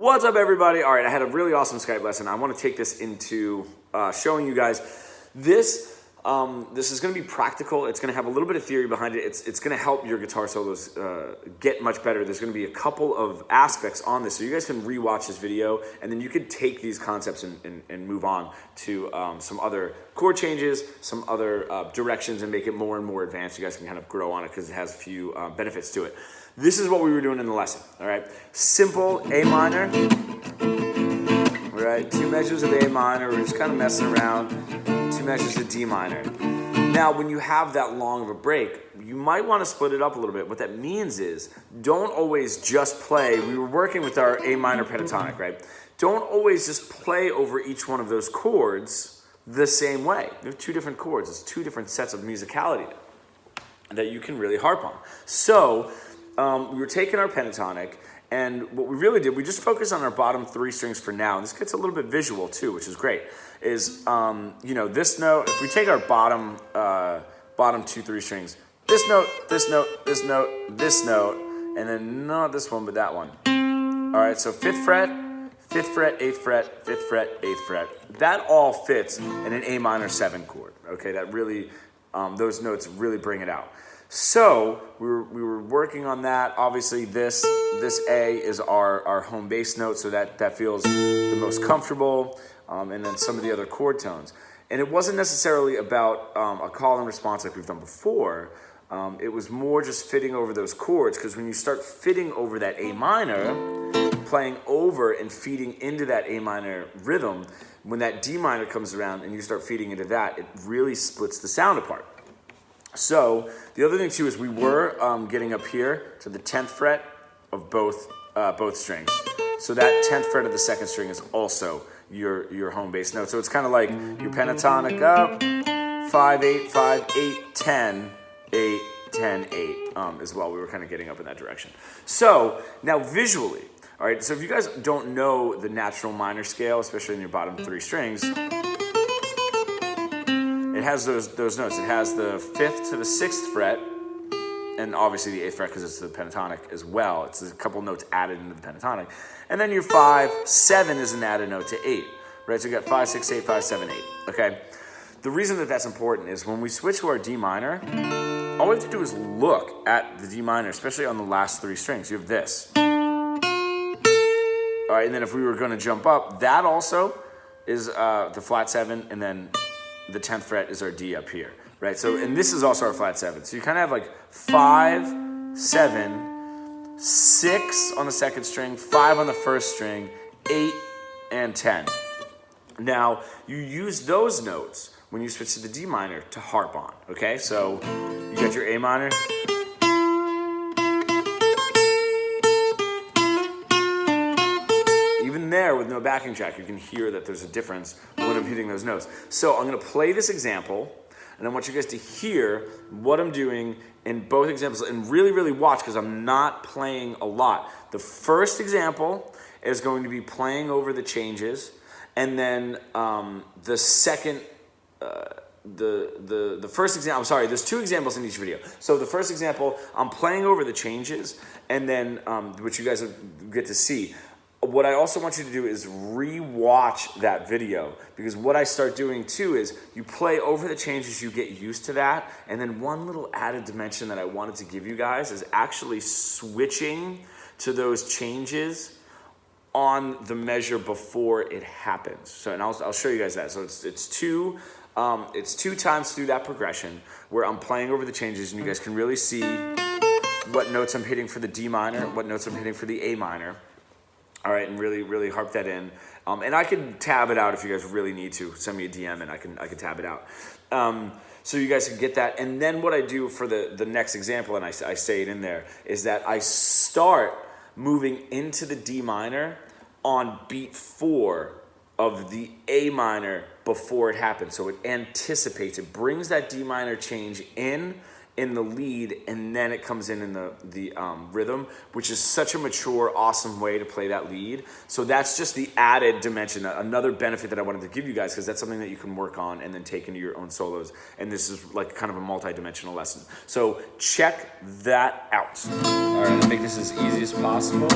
What's up, everybody? All right, I had a really awesome Skype lesson. I want to take this into showing you guys this. This is going to be practical. It's going to have a little bit of theory behind it. It's going to help your guitar solos get much better. There's going to be a couple of aspects on this, so you guys can rewatch this video, and then you can take these concepts and move on to some other chord changes, some other directions, and make it more and more advanced. You guys can kind of grow on it because it has a few benefits to it. This is what we were doing in the lesson, all right? Simple A minor, all right? 2 measures of A minor. We're just kind of messing around. 2 measures of D minor. Now, when you have that long of a break, you might want to split it up a little bit. What that means is don't always just play. We were working with our A minor pentatonic, right? Don't always just play over each one of those chords the same way. They're 2 different chords. It's 2 different sets of musicality that you can really harp on. So we were taking our pentatonic, and what we really did, we just focused on our bottom 3 strings for now. And this gets a little bit visual too, which is great. Is this note, if we take our bottom 2, 3 strings, this note, this note, this note, this note, and then not this one, but that one. All right, so 5th fret, 5th fret, 8th fret, 5th fret, 8th fret. That all fits in an A minor 7 chord. Okay, that really, those notes really bring it out. So we were working on that. Obviously, this A is our home bass note, so that feels the most comfortable. And then some of the other chord tones. And it wasn't necessarily about a call and response like we've done before. It was more just fitting over those chords, because when you start fitting over that A minor, playing over and feeding into that A minor rhythm, when that D minor comes around and you start feeding into that, it really splits the sound apart. So the other thing too is we were getting up here to the 10th fret of both strings. So that 10th fret of the 2nd string is also your home bass note. So it's kind of like your pentatonic up, 5, 8, 5, 8, 10, 8, 10, 8 as well. We were kind of getting up in that direction. So now visually, all right, so if you guys don't know the natural minor scale, especially in your bottom 3 strings, it has those notes. It has the 5th to the 6th fret, and obviously the 8th fret because it's the pentatonic as well. It's a couple notes added into the pentatonic. And then your 5, 7 is an added note to 8, right? So you got 5, 6, 8, 5, 7, 8, okay? The reason that that's important is when we switch to our D minor, all we have to do is look at the D minor, especially on the last 3 strings. You have this. All right, and then if we were gonna jump up, that also is the flat 7, and then the 10th fret is our D up here, right? So, and this is also our flat 7. So you kind of have like 5, 7, 6 on the 2nd string, 5 on the 1st string, 8, and 10. Now, you use those notes when you switch to the D minor to harp on, okay? So you got your A minor. Even there with no backing track, you can hear that there's a difference when I'm hitting those notes. So I'm gonna play this example, and I want you guys to hear what I'm doing in both examples, and really, really watch, because I'm not playing a lot. The first example is going to be playing over the changes, and then the second, the first example, I'm sorry, there's 2 examples in each video. So the first example, I'm playing over the changes, and then, which you guys will get to see. What I also want you to do is re-watch that video, because what I start doing too is you play over the changes, you get used to that, and then one little added dimension that I wanted to give you guys is actually switching to those changes on the measure before it happens. So, and I'll show you guys that. So it's 2 times through that progression where I'm playing over the changes, and you guys can really see what notes I'm hitting for the D minor, what notes I'm hitting for the A minor. All right, and really, really harp that in. And I can tab it out if you guys really need to. Send me a DM and I can tab it out. So you guys can get that. And then what I do for the next example, and I say it in there, is that I start moving into the D minor on beat 4 of the A minor before it happens. So it anticipates, it brings that D minor change in the lead, and then it comes in the rhythm, which is such a mature, awesome way to play that lead. So that's just the added dimension, another benefit that I wanted to give you guys, because that's something that you can work on and then take into your own solos. And this is like kind of a multi-dimensional lesson. So check that out. All right, I'll make this as easy as possible.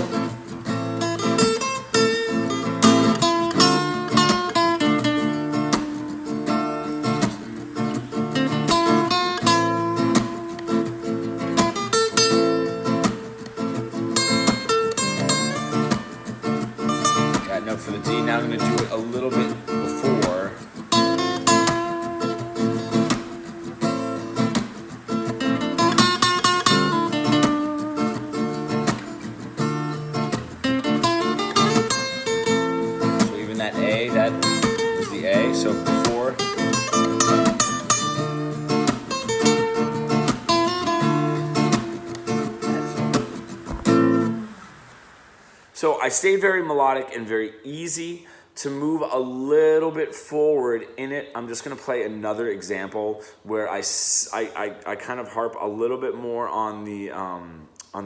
for the D. Now I'm going to do it a little bit before. So even that A, that is the A. So before. So I stayed very melodic and very easy. To move a little bit forward in it, I'm just going to play another example where I kind of harp a little bit more on the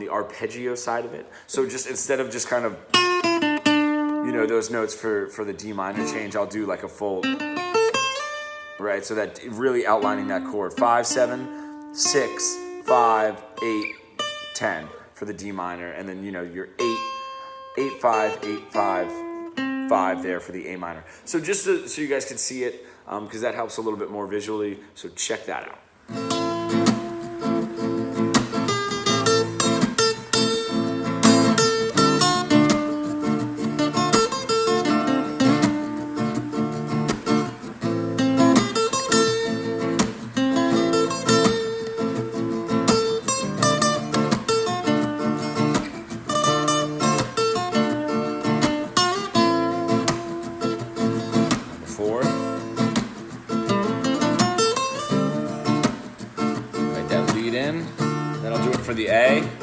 arpeggio side of it. So just instead of just kind of, you know, those notes for the D minor change, I'll do like a full, right? So that really outlining that chord. 5, 7, 6, 5, 8, 10 for the D minor, and then, you know, your 8, 8, 5, 8, 5, 5 there for the A minor. So just so you guys can see it, because that helps a little bit more visually. So check that out. Then I'll do it for the A.